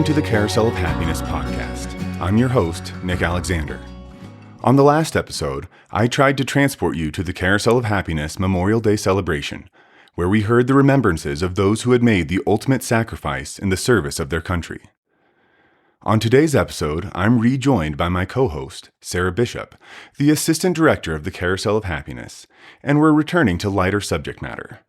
Welcome to the Carousel of Happiness podcast. I'm your host, Nick Alexander. On the last episode, I tried to transport you to the Carousel of Happiness Memorial Day celebration, where we heard the remembrances of those who had made the ultimate sacrifice in the service of their country. On today's episode, I'm rejoined by my co-host, Sarah Bishop, the Assistant Director of the Carousel of Happiness, and we're returning to lighter subject matter.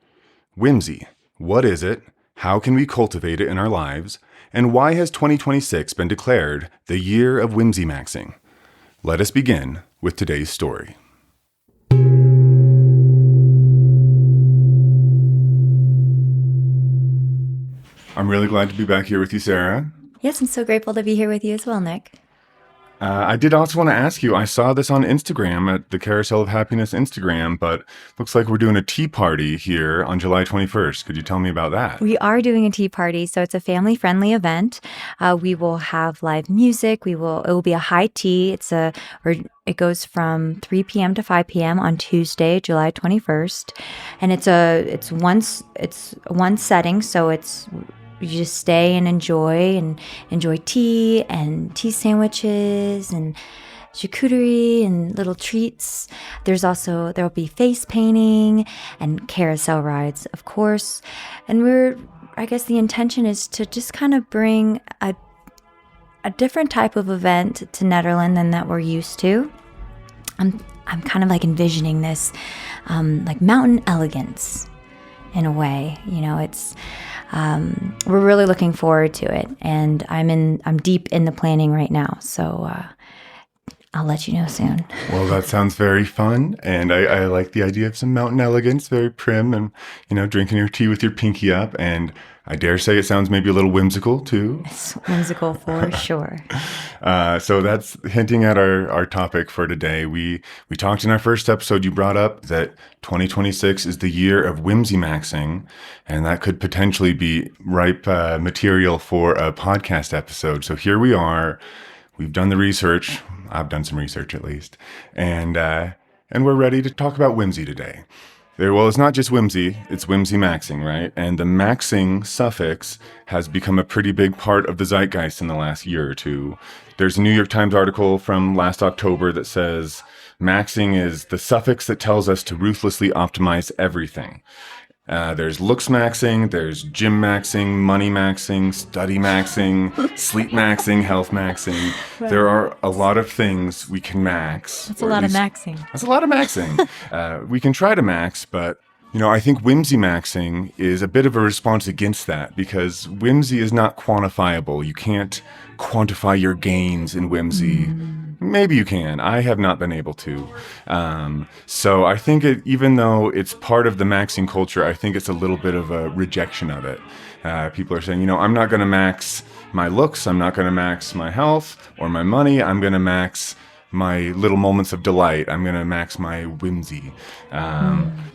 Whimsy. What is it? How can we cultivate it in our lives? And why has 2026 been declared the Year of Whimsy Maxxing? Let us begin with today's story. I'm really glad to be back here with you, Sarah. Yes, I'm so grateful to be here with you as well, Nick. I did also want to ask you, I saw this on Instagram at the Carousel of Happiness Instagram, but looks like we're doing a tea party here on July 21st. Could you tell me about that? We are doing a tea party, so it's a family-friendly event. We will have live music. It will be a high tea. It goes from 3 p.m. to 5 p.m. on Tuesday, July 21st, and it's one setting, so you just stay and enjoy tea and tea sandwiches and charcuterie and little treats. There'll be face painting and carousel rides, of course. And I guess the intention is to just kind of bring a different type of event to Netherlands than that we're used to. I'm kind of like envisioning this like mountain elegance in a way. You know, it's we're really looking forward to it, and I'm deep in the planning right now, so I'll let you know soon. Well, that sounds very fun, and I like the idea of some mountain elegance, very prim, and drinking your tea with your pinky up, and I dare say it sounds maybe a little whimsical too. It's whimsical for sure. So that's hinting at our topic for today. We talked in our first episode, you brought up that 2026 is the year of whimsy maxing, and that could potentially be ripe material for a podcast episode. So here we are. We've done the research. I've done some research at least. And we're ready to talk about whimsy today. Well, it's not just whimsy, it's whimsy maxing, right? And the maxing suffix has become a pretty big part of the zeitgeist in the last year or two. There's a New York Times article from last October that says, maxing is the suffix that tells us to ruthlessly optimize everything. There's looks maxing, there's gym maxing, money maxing, study maxing, sleep maxing, health maxing. Right. There are a lot of things we can max. That's a lot of maxing. That's a lot of maxing. We can try to max, but I think whimsy maxing is a bit of a response against that because whimsy is not quantifiable. You can't quantify your gains in whimsy. Maybe you can. I have not been able to. So I think even though it's part of the maxing culture, I think it's a little bit of a rejection of it. People are saying, I'm not going to max my looks. I'm not going to max my health or my money. I'm going to max my little moments of delight. I'm going to max my whimsy.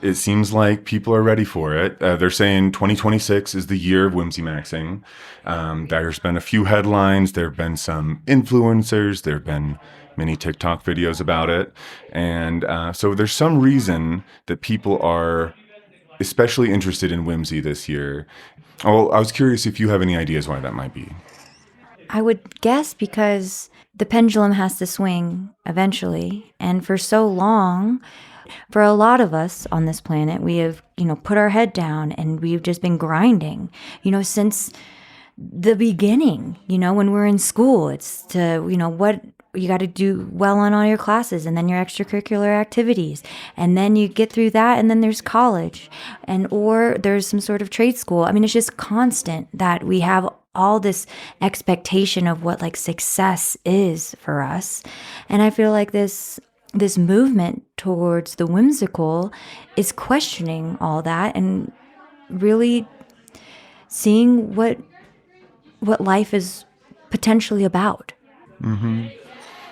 It seems like people are ready for it. They're saying 2026 is the year of whimsy maxing. There's been a few headlines. There have been some influencers. There have been many TikTok videos about it. And so there's some reason that people are especially interested in whimsy this year. Oh, I was curious if you have any ideas why that might be. I would guess because the pendulum has to swing eventually. And for so long, for a lot of us on this planet, we have, put our head down and we've just been grinding, since the beginning, when we're in school. It's to, what you got to do well on all your classes and then your extracurricular activities. And then you get through that and then there's college or there's some sort of trade school. I mean, it's just constant that we have all this expectation of what like success is for us. And I feel like this movement towards the whimsical is questioning all that and really seeing what life is potentially about. Mm-hmm.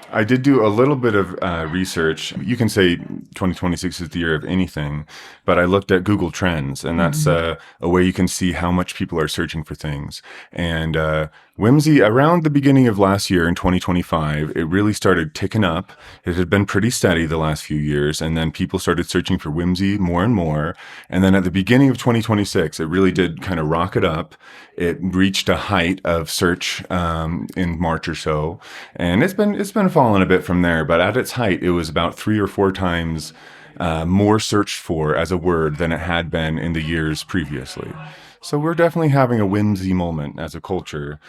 I did do a little bit of research. You can say 2026 is the year of anything, but I looked at Google Trends, and that's a way you can see how much people are searching for things. And Whimsy, around the beginning of last year in 2025, it really started ticking up. It had been pretty steady the last few years, and then people started searching for whimsy more and more. And then at the beginning of 2026, it really did kind of rocket up. It reached a height of search in March or so, and it's been falling a bit from there. But at its height, it was about 3 or 4 times more searched for as a word than it had been in the years previously. So we're definitely having a whimsy moment as a culture.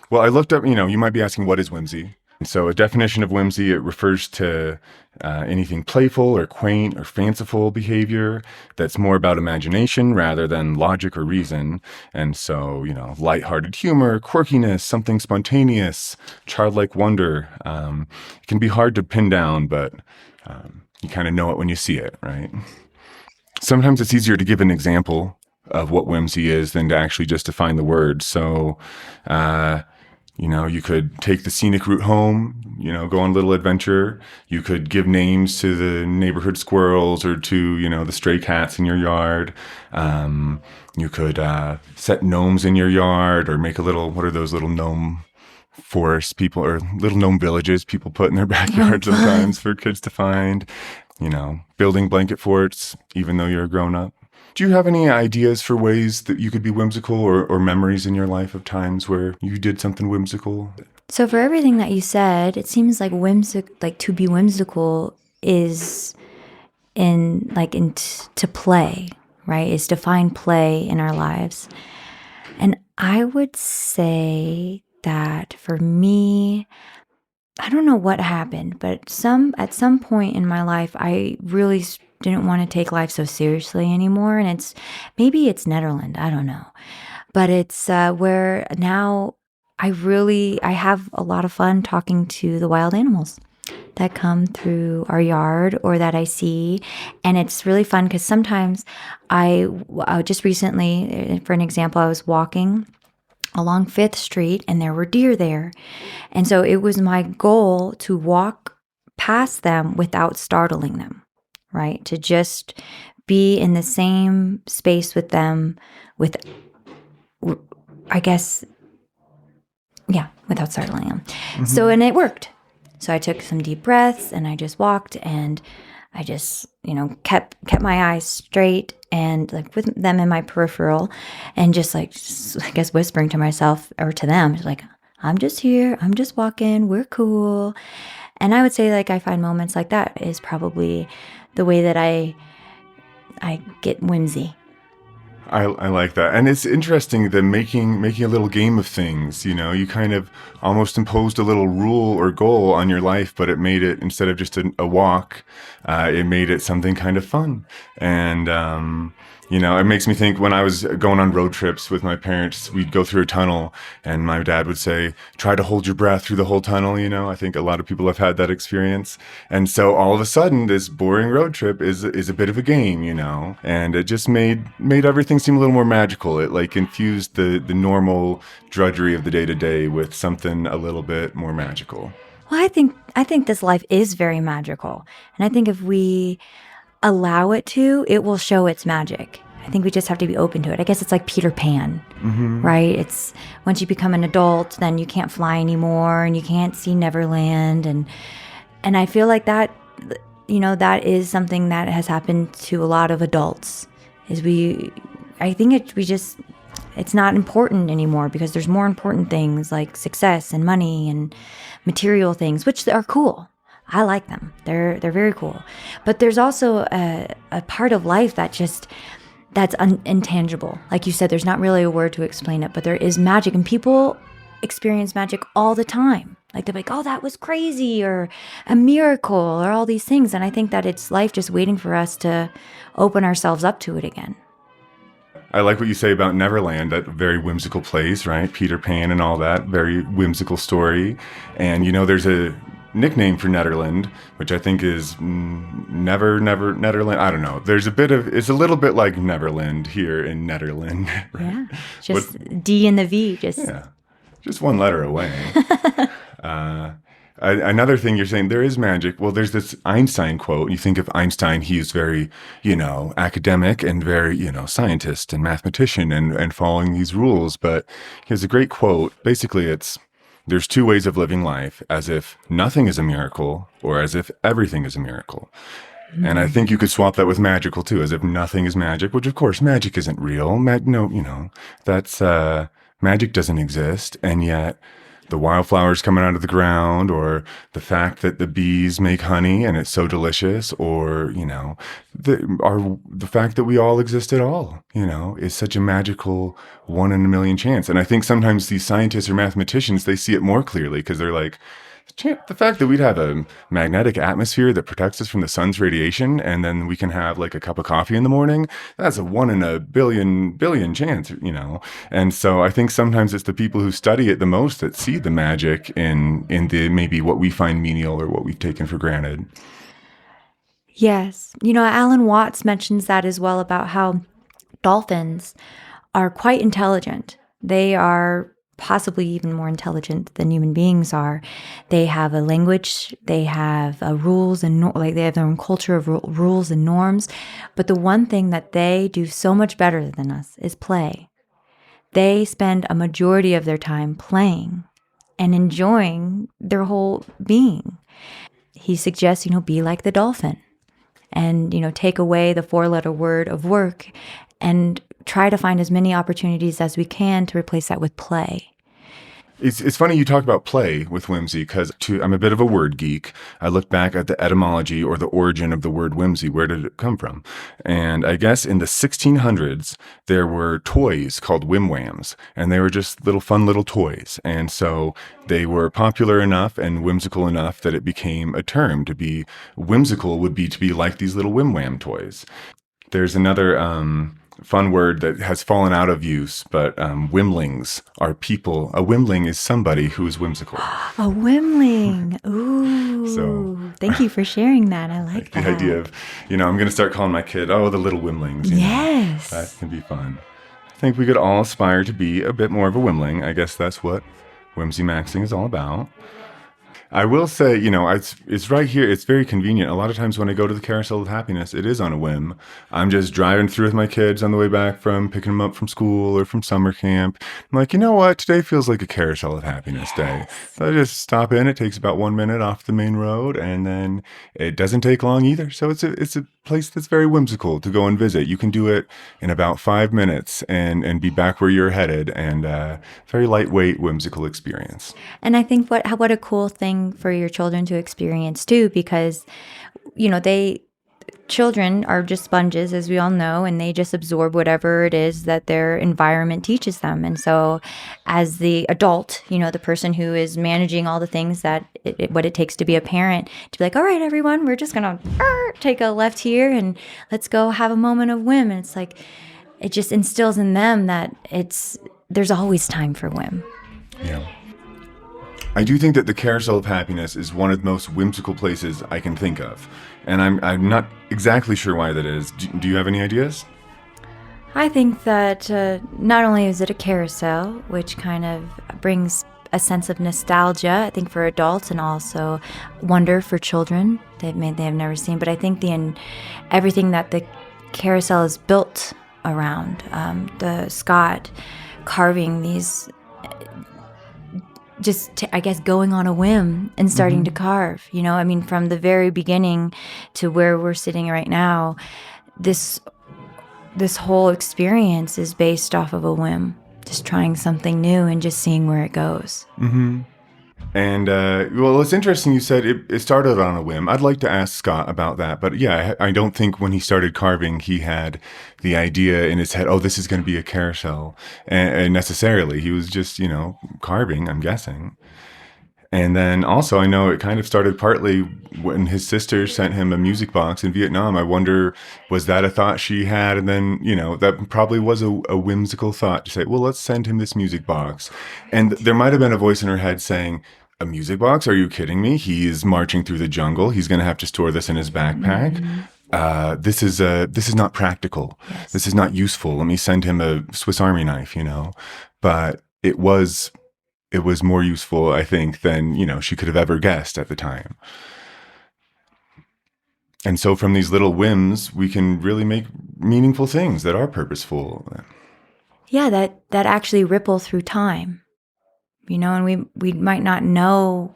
Well, I looked up, you might be asking, what is whimsy? So a definition of whimsy, it refers to anything playful or quaint or fanciful behavior that's more about imagination rather than logic or reason. And so, lighthearted humor, quirkiness, something spontaneous, childlike wonder. It can be hard to pin down, but you kind of know it when you see it, right? Sometimes it's easier to give an example of what whimsy is than to actually just define the word. So, you could take the scenic route home, go on a little adventure. You could give names to the neighborhood squirrels or to, the stray cats in your yard. You could set gnomes in your yard or make what are those little gnome forests people or little gnome villages people put in their backyard sometimes for kids to find, building blanket forts, even though you're a grown up. Do you have any ideas for ways that you could be whimsical or memories in your life of times where you did something whimsical? So for everything that you said, it seems like to be whimsical is to play, right? Is to find play in our lives. And I would say that for me, I don't know what happened, but at some point in my life, I really didn't want to take life so seriously anymore. And maybe it's Netherlands, I don't know. But it's where now I have a lot of fun talking to the wild animals that come through our yard or that I see. And it's really fun because sometimes I just recently, for an example, I was walking along 5th Street and there were deer there. And so it was my goal to walk past them without startling them. Right? To just be in the same space with them without startling them. Mm-hmm. So, and it worked. So I took some deep breaths and I just walked and I just, kept my eyes straight and with them in my peripheral and just I guess whispering to myself or to them, like, I'm just here. I'm just walking. We're cool. And I would say I find moments like that is probably the way that I get whimsy. I like that. And it's interesting that making a little game of things, you kind of almost imposed a little rule or goal on your life, but it made it, instead of just a walk, it made it something kind of fun. And, it makes me think when I was going on road trips with my parents, we'd go through a tunnel and my dad would say, try to hold your breath through the whole tunnel. I think a lot of people have had that experience. And so all of a sudden this boring road trip is a bit of a game, and it just made everything seem a little more magical. It infused the normal drudgery of the day to day with something a little bit more magical. Well, I think this life is very magical. And I think if we allow it to, it will show its magic. I think we just have to be open to it. I guess it's like Peter Pan, mm-hmm. right? It's once you become an adult, then you can't fly anymore and you can't see Neverland. And I feel like that, that is something that has happened to a lot of adults it's not important anymore because there's more important things like success and money and material things, which are cool. I like them. They're very cool. But there's also a part of life that's intangible. Like you said, there's not really a word to explain it, but there is magic. And people experience magic all the time. Like they're like, oh, that was crazy or a miracle or all these things. And I think that it's life just waiting for us to open ourselves up to it again. I like what you say about Neverland, that very whimsical place, right? Peter Pan and all that, very whimsical story. And, there's a nickname for Netherland, which I think is never Netherland. I don't know. It's a little bit like Neverland here in Netherland. Right? Yeah, just D and the V. Just one letter away. Another thing you're saying, there is magic. Well, there's this Einstein quote. You think of Einstein, he's very, academic and very, scientist and mathematician and following these rules. But he has a great quote. Basically, there's two ways of living life, as if nothing is a miracle or as if everything is a miracle. And I think you could swap that with magical too, as if nothing is magic, which of course magic isn't real. That's magic doesn't exist. And yet the wildflowers coming out of the ground, or the fact that the bees make honey and it's so delicious, or, the fact that we all exist at all, is such a magical 1 in a million chance. And I think sometimes these scientists or mathematicians, they see it more clearly because they're like, the fact that we'd have a magnetic atmosphere that protects us from the sun's radiation, and then we can have like a cup of coffee in the morning, that's a 1 in a billion chance, And so I think sometimes it's the people who study it the most that see the magic in the maybe what we find menial or what we've taken for granted. Yes. Alan Watts mentions that as well, about how dolphins are quite intelligent. They are possibly even more intelligent than human beings are. They have a language, they have rules and they have their own culture of rules and norms. But the one thing that they do so much better than us is play. They spend a majority of their time playing and enjoying their whole being. He suggests, be like the dolphin and, take away the 4-letter word of work and try to find as many opportunities as we can to replace that with play. It's funny you talk about play with whimsy, because I'm a bit of a word geek. I looked back at the etymology or the origin of the word whimsy. Where did it come from? And I guess in the 1600s, there were toys called whimwhams, and they were just fun little toys. And so they were popular enough and whimsical enough that it became a term. To be whimsical would be to be like these little whimwham toys. There's another fun word that has fallen out of use, but whimlings are people. A whimling is somebody who is whimsical. A whimling. Ooh. So thank you for sharing that. I like the that. idea of, I'm going to start calling my kid, the little whimlings. Yes. That can be fun. I think we could all aspire to be a bit more of a whimling. I guess that's what Whimsy Maxxing is all about. I will say, it's right here. It's very convenient. A lot of times when I go to the Carousel of Happiness, it is on a whim. I'm just driving through with my kids on the way back from picking them up from school or from summer camp. I'm like, you know what? Today feels like a Carousel of Happiness day. So I just stop in. It takes about 1 minute off the main road, and then it doesn't take long either. So it's a place that's very whimsical to go and visit. You can do it in about 5 minutes and be back where you're headed, and very lightweight, whimsical experience. And I think what a cool thing for your children to experience too, because children are just sponges, as we all know, and they just absorb whatever it is that their environment teaches them. And so as the adult, the person who is managing all the things that what it takes to be a parent, to be like, all right, everyone, we're just gonna take a left here and let's go have a moment of whim. And it's like, it just instills in them that there's always time for whim. Yeah. I do think that the Carousel of Happiness is one of the most whimsical places I can think of. And I'm not exactly sure why that is. Do you have any ideas? I think that not only is it a carousel, which kind of brings a sense of nostalgia, I think, for adults, and also wonder for children they have never seen. But I think everything that the carousel is built around, the Scott carving these, I guess, going on a whim and starting to carve, from the very beginning to where we're sitting right now, this whole experience is based off of a whim, just trying something new and just seeing where it goes. Mm-hmm. And, it's interesting you said it started on a whim. I'd like to ask Scott about that. But yeah, I don't think when he started carving, he had the idea in his head, this is going to be a carousel. And necessarily, he was just, carving, I'm guessing. And then also, I know it kind of started partly when his sister sent him a music box in Vietnam. I wonder, was that a thought she had? And then, that probably was a whimsical thought to say, well, let's send him this music box. And there might have been a voice in her head saying, a music box? Are you kidding me? He is marching through the jungle. He's going to have to store this in his backpack. Mm-hmm. This is not practical. Yes. This is not useful. Let me send him a Swiss Army knife, But it was it was more useful, I think, than, she could have ever guessed at the time. And so from these little whims, we can really make meaningful things that are purposeful. Yeah, that actually ripple through time. And we might not know.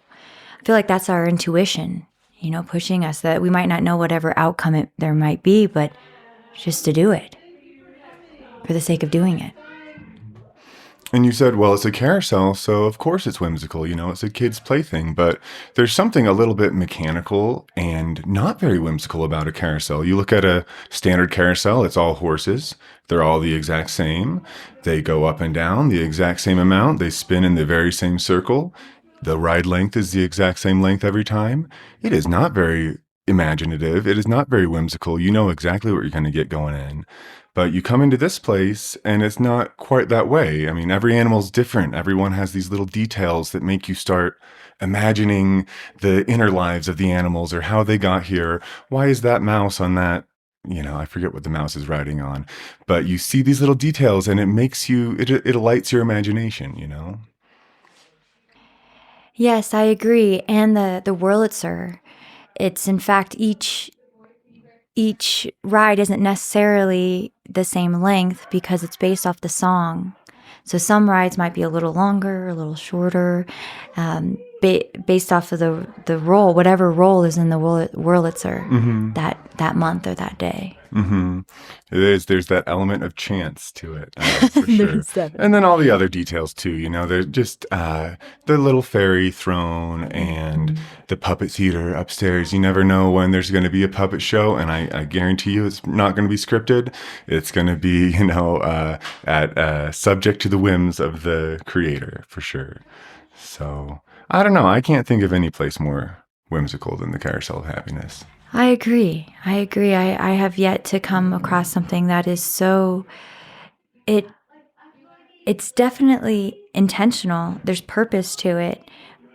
I feel like that's our intuition, pushing us, that we might not know whatever outcome there might be, but just to do it for the sake of doing it. And you said, well, it's a carousel, so of course it's whimsical. It's a kid's plaything. But there's something a little bit mechanical and not very whimsical about a carousel. You look at a standard carousel, it's all horses. They're all the exact same. They go up and down the exact same amount. They spin in the very same circle. The ride length is the exact same length every time. It is not very imaginative. It is not very whimsical. You know exactly what you're going to get going in. But you come into this place and it's not quite that way. I mean, every animal's different. Everyone has these little details that make you start imagining the inner lives of the animals, or how they got here. Why is that mouse on that? I forget what the mouse is riding on. But you see these little details and it makes you, it lights your imagination, Yes, I agree. And the Wurlitzer, it's in fact each ride isn't necessarily the same length because it's based off the song. So some rides might be a little longer, a little shorter, based off of the role, whatever role is in the Wurlitzer that month or that day. Mm-hmm. There's that element of chance to it, for sure. And then all the other details too, there's just the little fairy throne and the puppet theater upstairs. You never know when there's going to be a puppet show, and I guarantee you it's not going to be scripted. It's going to be, subject to the whims of the creator, for sure. So I don't know. I can't think of any place more whimsical than the Carousel of Happiness. I agree. I have yet to come across something that is so, it's definitely intentional. There's purpose to it,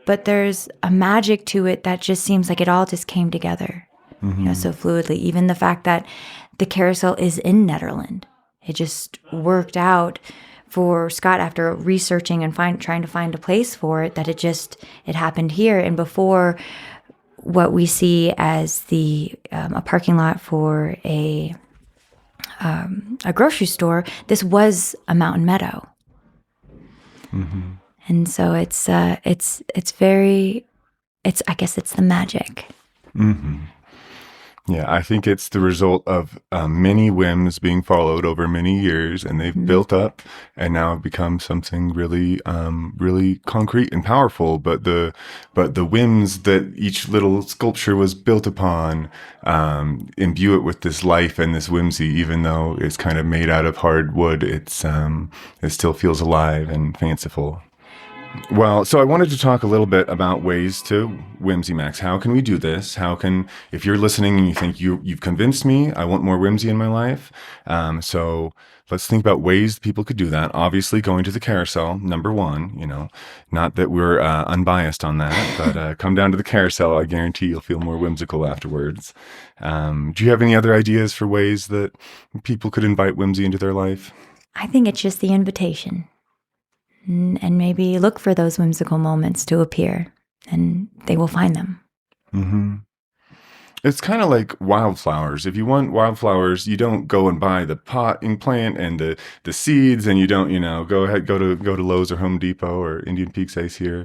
but there's a magic to it that just seems like it all just came together, so fluidly. Even the fact that the carousel is in Netherlands, it just worked out for Scott after researching and trying to find a place for it, that it happened here. And before what we see as a parking lot for a grocery store, this was a mountain meadow. And so I guess it's the magic. Yeah, I think it's the result of many whims being followed over many years, and they've built up and now have become something really, really concrete and powerful. But the whims that each little sculpture was built upon imbue it with this life and this whimsy. Even though it's kind of made out of hard wood, it still feels alive and fanciful. Well, so I wanted to talk a little bit about ways to whimsy max. How can we do this? If you're listening and you think you've convinced me, I want more whimsy in my life. So let's think about ways people could do that. Obviously, going to the carousel, number one, not that we're unbiased on that, but come down to the carousel. I guarantee you'll feel more whimsical afterwards. Do you have any other ideas for ways that people could invite whimsy into their life? I think it's just the invitation. And maybe look for those whimsical moments to appear, and they will find them. It's kind of like wildflowers. If you want wildflowers, you don't go and buy the potting plant and the seeds, and you don't, go to Lowe's or Home Depot or Indian Peaks Ace here.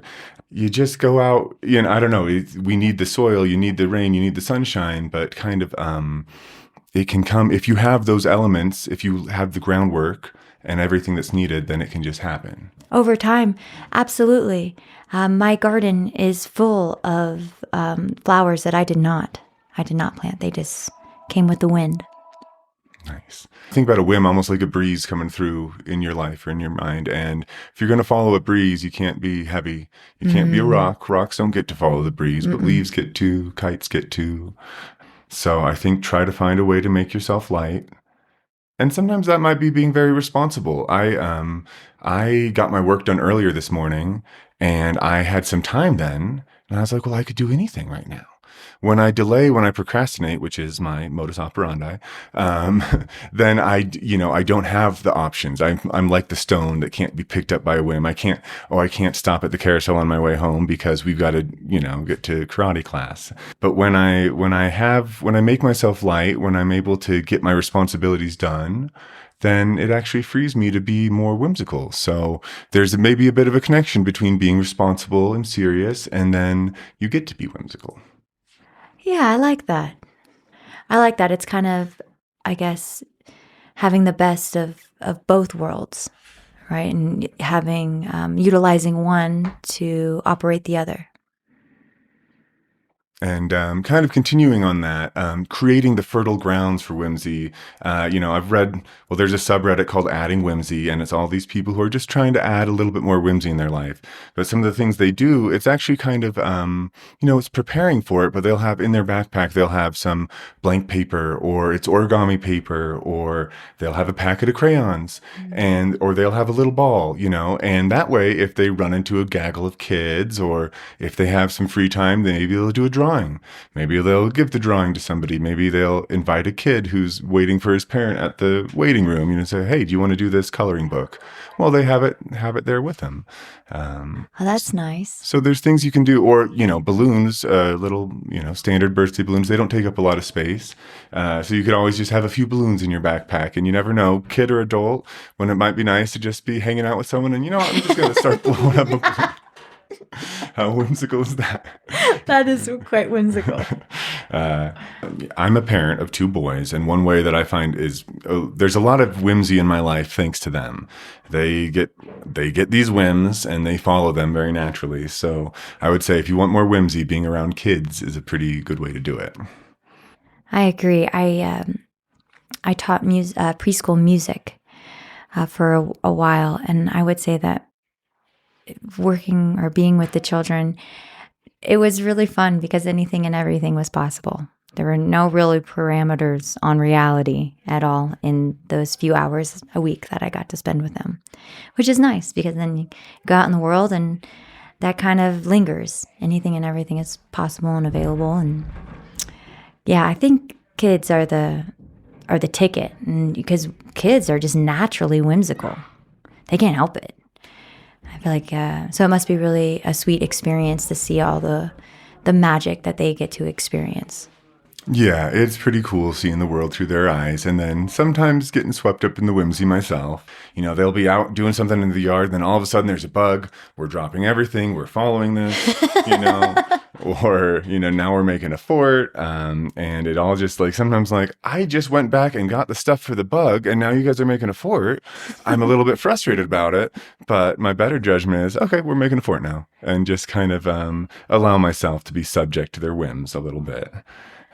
You just go out, I don't know. We need the soil, you need the rain, you need the sunshine, but kind of it can come if you have those elements, if you have the groundwork and everything that's needed, then it can just happen. Over time, absolutely. My garden is full of flowers that I did not plant. They just came with the wind. Nice. Think about a whim almost like a breeze coming through in your life or in your mind. And if you're going to follow a breeze, you can't be heavy. You can't be a rock. Rocks don't get to follow the breeze, but leaves get to, kites get to. So I think try to find a way to make yourself light. And sometimes that might be being very responsible. I got my work done earlier this morning, and I had some time then, and I was like, well, I could do anything right now. When I delay, when I procrastinate, which is my modus operandi, um, then I don't have the options. I'm like the stone that can't be picked up by a whim. I can't stop at the carousel on my way home because we've got to, get to karate class. But when I make myself light, when I'm able to get my responsibilities done, then it actually frees me to be more whimsical. So there's maybe a bit of a connection between being responsible and serious, and then you get to be whimsical. Yeah, I like that. I like that. It's kind of, I guess, having the best of both worlds, right? And having, utilizing one to operate the other. And kind of continuing on that, creating the fertile grounds for whimsy. I've read, well, there's a subreddit called Adding Whimsy, and it's all these people who are just trying to add a little bit more whimsy in their life. But some of the things they do, it's actually kind of, it's preparing for it, but they'll have in their backpack, they'll have some blank paper, or it's origami paper, or they'll have a packet of crayons, or they'll have a little ball, and that way, if they run into a gaggle of kids, or if they have some free time, maybe they'll do a drawing. Maybe they'll give the drawing to somebody. Maybe they'll invite a kid who's waiting for his parent at the waiting room, say, hey, do you want to do this coloring book? Well, they have it there with them. Oh, that's nice. So there's things you can do, or, balloons, little, standard birthday balloons. They don't take up a lot of space. So you could always just have a few balloons in your backpack, and you never know, kid or adult, when it might be nice to just be hanging out with someone and, I'm just going to start blowing up a balloon. How whimsical is that? That is quite whimsical. I'm a parent of two boys, and one way that I find is there's a lot of whimsy in my life thanks to them. They get these whims and they follow them very naturally. So I would say if you want more whimsy, being around kids is a pretty good way to do it. I agree. I taught preschool music for a while, and I would say that working or being with the children, it was really fun because anything and everything was possible. There were no really parameters on reality at all in those few hours a week that I got to spend with them, which is nice because then you go out in the world and that kind of lingers. Anything and everything is possible and available. And yeah, I think kids are the ticket, and because kids are just naturally whimsical. They can't help it. I feel like, so it must be really a sweet experience to see all the magic that they get to experience. Yeah, it's pretty cool seeing the world through their eyes, and then sometimes getting swept up in the whimsy myself. They'll be out doing something in the yard, and then all of a sudden there's a bug. We're dropping everything. We're following this, or, now we're making a fort. And it all just sometimes I just went back and got the stuff for the bug, and now you guys are making a fort. I'm a little bit frustrated about it, but my better judgment is, okay, we're making a fort now, and just kind of allow myself to be subject to their whims a little bit.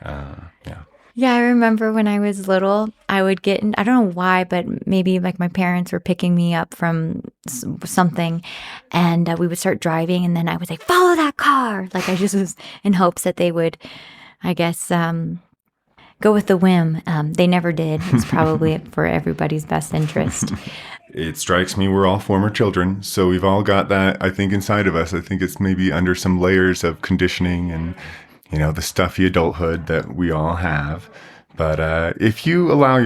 Yeah. Yeah, I remember when I was little, I would get in, I don't know why, but maybe my parents were picking me up from something, and we would start driving, and then I would say, follow that car. I just was in hopes that they would, I guess, go with the whim. They never did. It's probably for everybody's best interest. It strikes me we're all former children, so we've all got that, I think, inside of us. I think it's maybe under some layers of conditioning and the stuffy adulthood that we all have. But if you open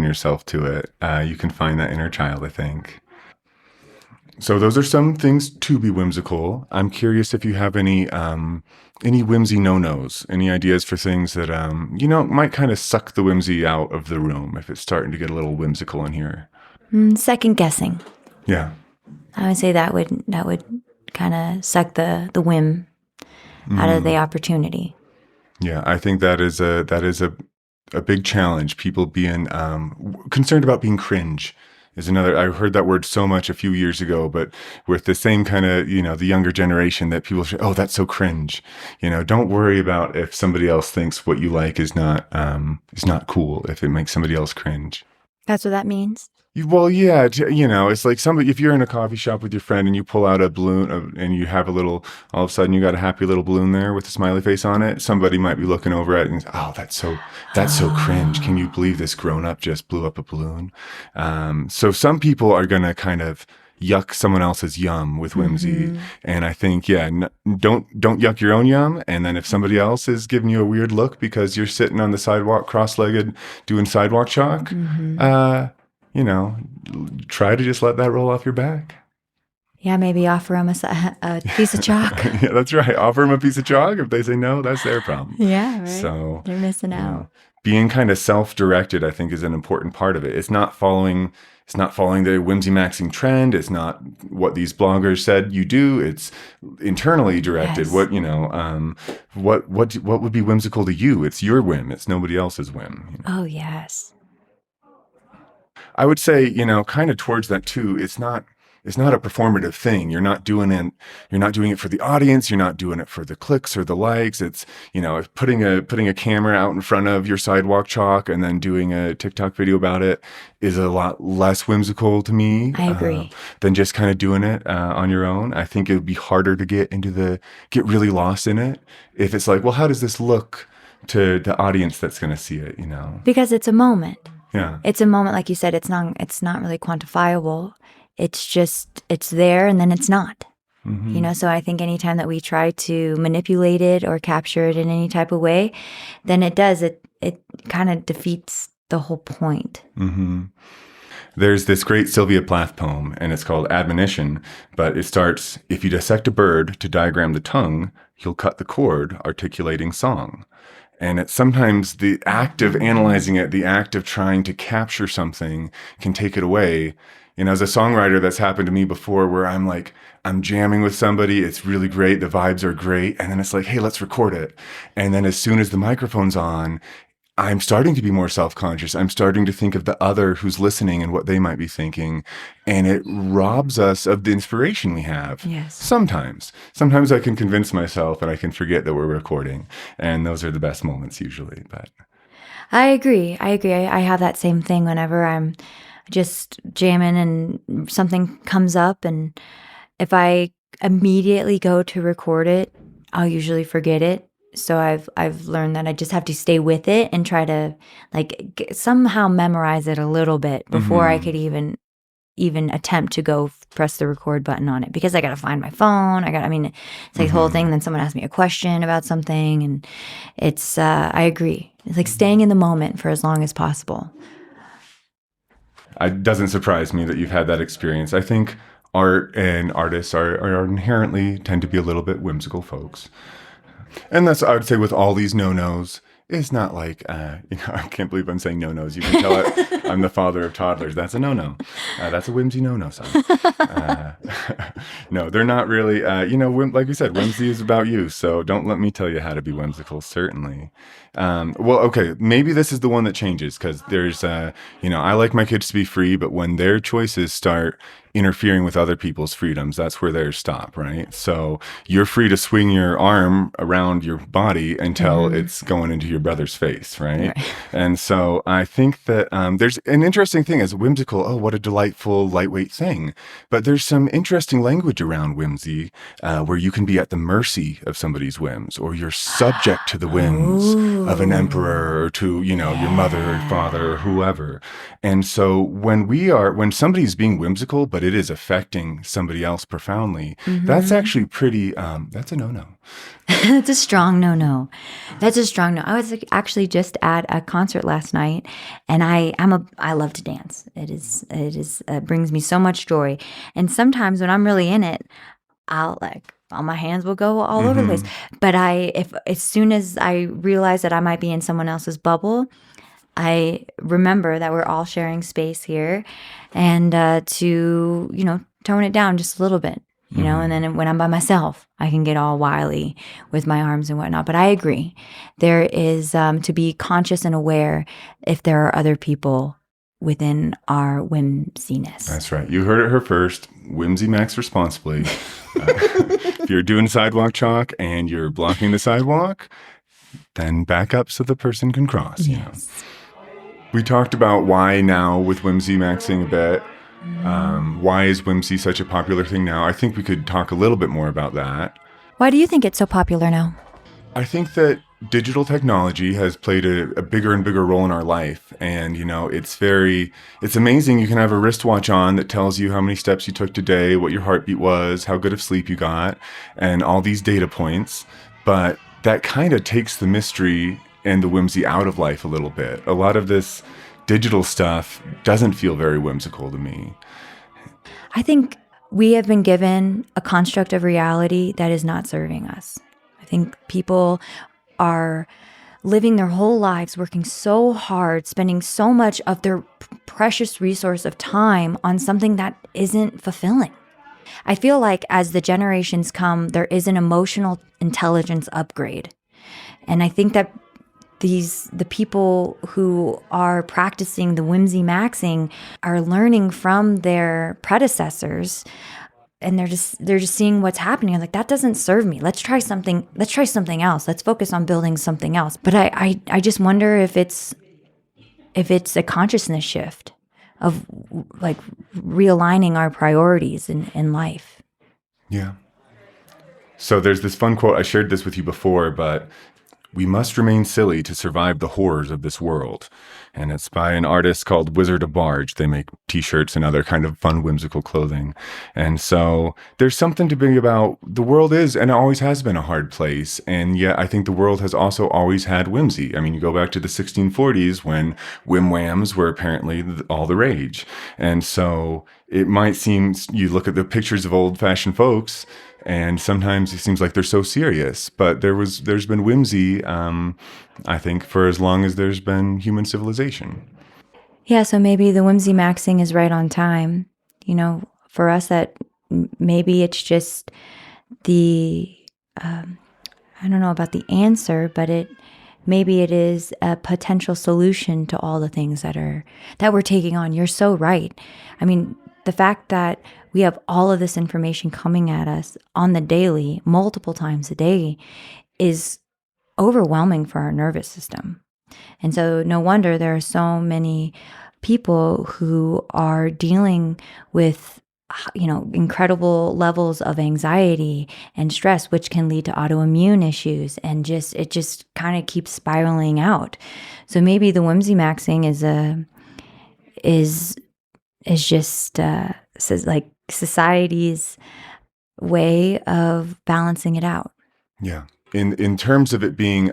yourself to it, you can find that inner child, I think. So those are some things to be whimsical. I'm curious if you have any whimsy no-nos, any ideas for things that, might kind of suck the whimsy out of the room if it's starting to get a little whimsical in here. Second guessing. Yeah. I would say that would kind of suck the whim out of the opportunity. Yeah, I think that is a big challenge. People being concerned about being cringe is another. I heard that word so much a few years ago, but with the same kind of, the younger generation that people say, oh, that's so cringe. Don't worry about if somebody else thinks what you like is not cool, if it makes somebody else cringe. That's what that means? Well, yeah, it's like if you're in a coffee shop with your friend and you pull out a balloon and you have all of a sudden you got a happy little balloon there with a smiley face on it, somebody might be looking over at it and, oh, that's so cringe. Can you believe this grown up just blew up a balloon? So some people are going to kind of, yuck someone else's yum with whimsy. And I think, don't yuck your own yum. And then if somebody else is giving you a weird look because you're sitting on the sidewalk cross-legged doing sidewalk chalk, try to just let that roll off your back. Yeah, maybe offer them a piece of chalk. Yeah, that's right. Offer them a piece of chalk. If they say no, that's their problem. Yeah, right. So they're missing out. Being kind of self-directed, I think, is an important part of it. It's not following the whimsy maxing trend. It's not what these bloggers said you do. It's internally directed. Yes. What would be whimsical to you? It's your whim. It's nobody else's whim. Oh, yes. I would say, kind of towards that too. It's not a performative thing. You're not doing it for the audience. You're not doing it for the clicks or the likes. It's, putting a camera out in front of your sidewalk chalk and then doing a TikTok video about it is a lot less whimsical to me. I agree. Than just kind of doing it on your own. I think it would be harder to get really lost in it if it's like, well, how does this look to the audience that's going to see it, Because it's a moment. Yeah. It's a moment, like you said, it's not really quantifiable. It's there and then it's not, so I think anytime that we try to manipulate it or capture it in any type of way, then it kind of defeats the whole point. There's this great Sylvia Plath poem, and it's called Admonition, but it starts, if you dissect a bird to diagram the tongue, you'll cut the cord articulating song. And it's sometimes the act of analyzing it, the act of trying to capture something can take it away. As a songwriter, that's happened to me before where I'm jamming with somebody. It's really great. The vibes are great. And then it's like, hey, let's record it. And then as soon as the microphone's on, I'm starting to be more self-conscious. I'm starting to think of the other who's listening and what they might be thinking. And it robs us of the inspiration we have. Yes. Sometimes I can convince myself and I can forget that we're recording. And those are the best moments usually. But I agree. I have that same thing whenever I'm just jamming and something comes up, and if I immediately go to record it, I'll usually forget it. So I've learned that I just have to stay with it and try to somehow memorize it a little bit before I could even attempt to go press the record button on it, because I got to find my phone. It's like the whole thing. Then someone asks me a question about something, and it's I agree. It's like staying in the moment for as long as possible. It doesn't surprise me that you've had that experience. I think art and artists are inherently tend to be a little bit whimsical folks. And that's, I would say, with all these no-nos, it's not like, I can't believe I'm saying no-nos. You can tell it. I'm the father of toddlers. That's a no-no. That's a whimsy no-no, son. No, they're not really, like we said, whimsy is about you. So don't let me tell you how to be whimsical, certainly. Okay, maybe this is the one that changes, because there's, I like my kids to be free, but when their choices start interfering with other people's freedoms, that's where theirs stop, right? So you're free to swing your arm around your body until it's going into your brother's face, right? And so I think that there's an interesting thing as whimsical. Oh, what a delightful, lightweight thing. But there's some interesting language around whimsy where you can be at the mercy of somebody's whims, or you're subject to the whims of an emperor, or to, your mother or father or whoever. And so when somebody's being whimsical, but it is affecting somebody else profoundly, that's actually pretty, that's a no-no. That's a strong no-no. That's a strong no. I was actually just at a concert last night, and I love to dance. It brings me so much joy. And sometimes when I'm really in it, all my hands will go all over the place. But as soon as I realize that I might be in someone else's bubble, I remember that we're all sharing space here, and to tone it down just a little bit, and then when I'm by myself, I can get all wily with my arms and whatnot. But I agree, there is to be conscious and aware if there are other people within our whimsiness. That's right. You heard it here first. Whimsy max responsibly. If you're doing sidewalk chalk and you're blocking the sidewalk, then back up so the person can cross. Yes. We talked about why now with whimsy maxing a bit. Why is whimsy such a popular thing now? I think we could talk a little bit more about that. Why do you think it's so popular now? I think that digital technology has played a bigger and bigger role in our life. And, it's amazing. You can have a wristwatch on that tells you how many steps you took today, what your heartbeat was, how good of sleep you got, and all these data points. But that kind of takes the mystery and the whimsy out of life a little bit. A lot of this digital stuff doesn't feel very whimsical to me. I think we have been given a construct of reality that is not serving us. I think people are living their whole lives working so hard, spending so much of their precious resource of time on something that isn't fulfilling. I feel like as the generations come, there is an emotional intelligence upgrade. And I think that the people who are practicing the whimsy maxing are learning from their predecessors, and they're just seeing what's happening. I'm like, that doesn't serve me. Let's try something else. Let's focus on building something else. But I just wonder if it's a consciousness shift of like realigning our priorities in life. Yeah. So there's this fun quote. I shared this with you before, but we must remain silly to survive the horrors of this world. And it's by an artist called Wizard of Barge. They make t-shirts and other kind of fun, whimsical clothing. And so there's something to be about the world is, and it always has been a hard place. And yet I think the world has also always had whimsy. I mean, you go back to the 1640s when whim whams were apparently all the rage. And so it might seem, you look at the pictures of old fashioned folks, and sometimes it seems like they're so serious, but there's been whimsy, I think, for as long as there's been human civilization. Yeah, so maybe the whimsy maxing is right on time. For us, that maybe it's just I don't know about the answer, but maybe it is a potential solution to all the things that we're taking on. You're so right. I mean, the fact that we have all of this information coming at us on the daily, multiple times a day, is overwhelming for our nervous system. And so no wonder there are so many people who are dealing with incredible levels of anxiety and stress, which can lead to autoimmune issues, and it just kind of keeps spiraling out. So maybe the whimsy maxing is just like society's way of balancing it out. Yeah. In terms of it being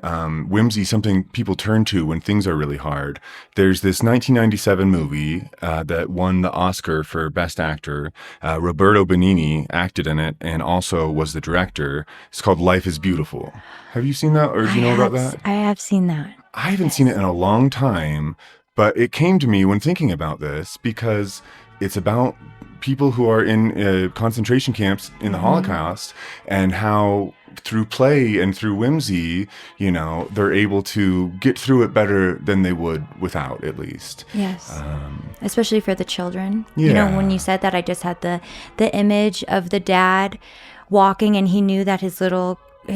whimsy, something people turn to when things are really hard, there's this 1997 movie that won the Oscar for Best Actor. Roberto Benigni acted in it and also was the director. It's called Life is Beautiful. Have you seen that, or do you know about that? I have seen that. I haven't seen it in a long time, but it came to me when thinking about this because it's about people who are in concentration camps in the Holocaust, and how through play and through whimsy, they're able to get through it better than they would without, at least. Yes. Especially for the children. Yeah. When you said that, I just had the image of the dad walking, and he knew that his little I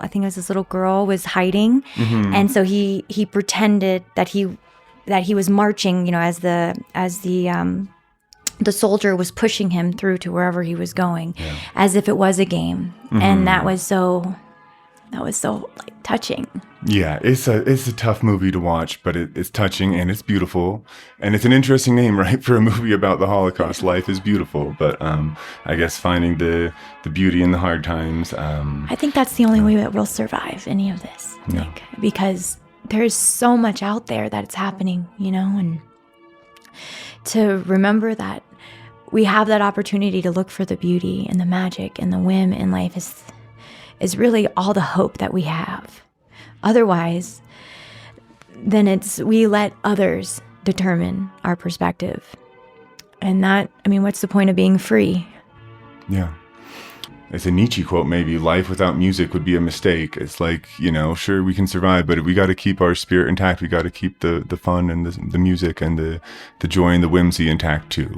think it was his little girl, was hiding. Mm-hmm. And so he pretended that he was marching, as the soldier was pushing him through to wherever he was going, as if it was a game. Mm-hmm. And that was so like touching. Yeah, it's a tough movie to watch, but it's touching and it's beautiful, and it's an interesting name, right, for a movie about the Holocaust. Life is beautiful, but I guess finding the beauty in the hard times. I think that's the only way that we'll survive any of this, because there's so much out there that it's happening, and to remember that we have that opportunity to look for the beauty and the magic and the whim in life is really all the hope that we have. Otherwise, then we let others determine our perspective. And what's the point of being free? Yeah. It's a Nietzsche quote, maybe. Life without music would be a mistake. It's like, sure, we can survive, but we got to keep our spirit intact. We got to keep the fun and the music and the joy and the whimsy intact too.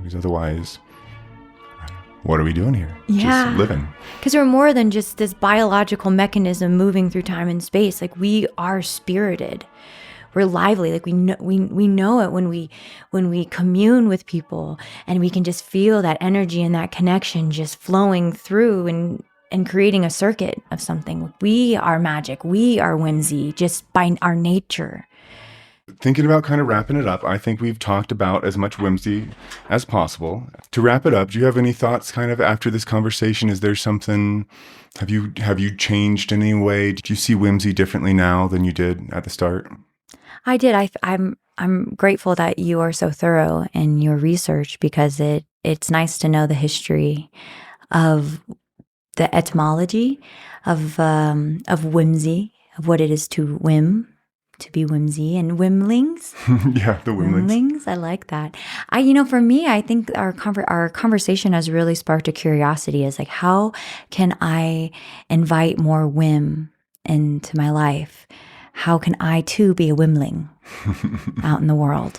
Because otherwise, what are we doing here? Yeah. Just living. Because we're more than just this biological mechanism moving through time and space. Like, we are spirited. We're lively. Like, we know it when we commune with people, and we can just feel that energy and that connection just flowing through, and creating a circuit of something. We are magic. We are whimsy just by our nature. Thinking about kind of wrapping it up, I think we've talked about as much whimsy as possible. To wrap it up, do you have any thoughts kind of after this conversation? Is there something, have you changed in any way? Do you see whimsy differently now than you did at the start? I did. I'm grateful that you are so thorough in your research, because it's nice to know the history of the etymology of whimsy, of what it is to whim, to be whimsy, and whimlings. Yeah, the whimlings. I like that. For me, I think our conversation has really sparked a curiosity. Is like, how can I invite more whim into my life? How can I too be a whimling out in the world?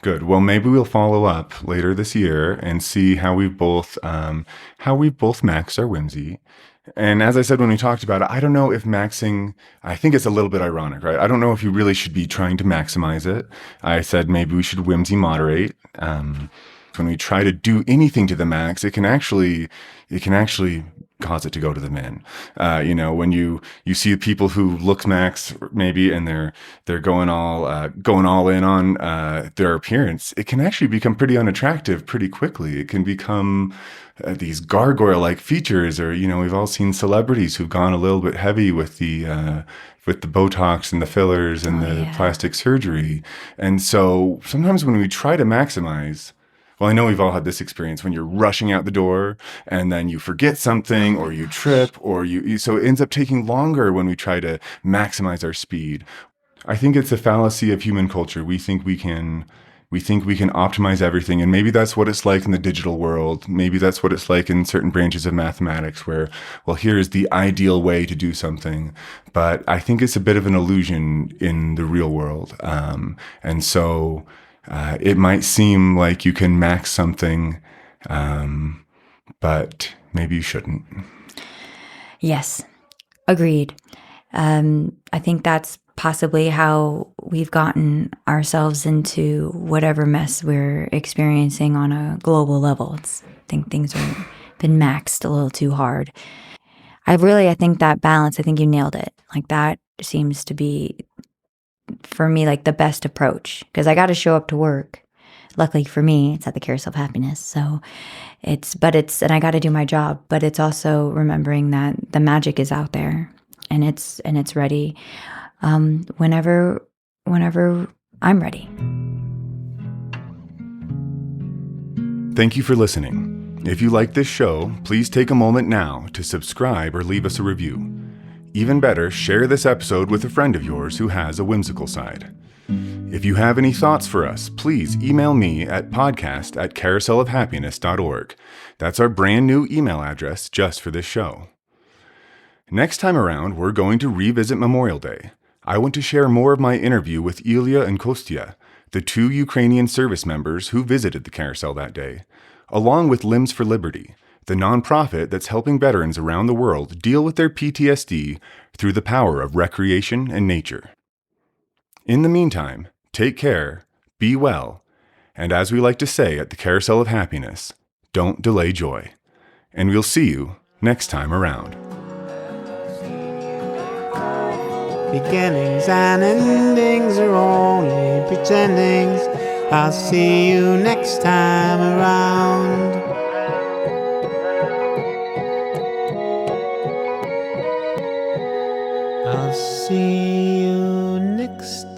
Good. Well, maybe we'll follow up later this year and see how we've both maxed our whimsy. And as I said when we talked about it, I don't know if maxing, I think it's a little bit ironic, right? I don't know if you really should be trying to maximize it. I said maybe we should whimsy moderate. When we try to do anything to the max, it can actually cause it to go to the min. When you see people who look max maybe, and they're going all in on their appearance, it can actually become pretty unattractive pretty quickly. It can become these gargoyle-like features, or we've all seen celebrities who've gone a little bit heavy with the Botox and the fillers and plastic surgery. And so sometimes when we try to maximize, well, I know we've all had this experience when you're rushing out the door and then you forget something, or you trip, or so it ends up taking longer when we try to maximize our speed. I think it's a fallacy of human culture. We think we can optimize everything. And maybe that's what it's like in the digital world. Maybe that's what it's like in certain branches of mathematics where, well, here's the ideal way to do something. But I think it's a bit of an illusion in the real world. And so it might seem like you can max something, but maybe you shouldn't. Yes, agreed. I think that's possibly how we've gotten ourselves into whatever mess we're experiencing on a global level. I think things have been maxed a little too hard. I think that balance, I think you nailed it. Like, that seems to be, for me, like the best approach, because I got to show up to work. Luckily for me, it's at the Carousel of Happiness. So and I got to do my job, but it's also remembering that the magic is out there, and it's ready whenever I'm ready. Thank you for listening. If you like this show, please take a moment now to subscribe or leave us a review. Even better, share this episode with a friend of yours who has a whimsical side. If you have any thoughts for us, please email me at podcast@carouselofhappiness.org. That's our brand new email address just for this show. Next time around, we're going to revisit Memorial Day. I want to share more of my interview with Ilya and Kostya, the two Ukrainian service members who visited the carousel that day, along with Limbs for Liberty, the nonprofit that's helping veterans around the world deal with their PTSD through the power of recreation and nature. In the meantime, take care, be well, and as we like to say at the Carousel of Happiness, don't delay joy. And we'll see you next time around. Beginnings and endings are only pretendings. I'll see you next time around. I'll see you next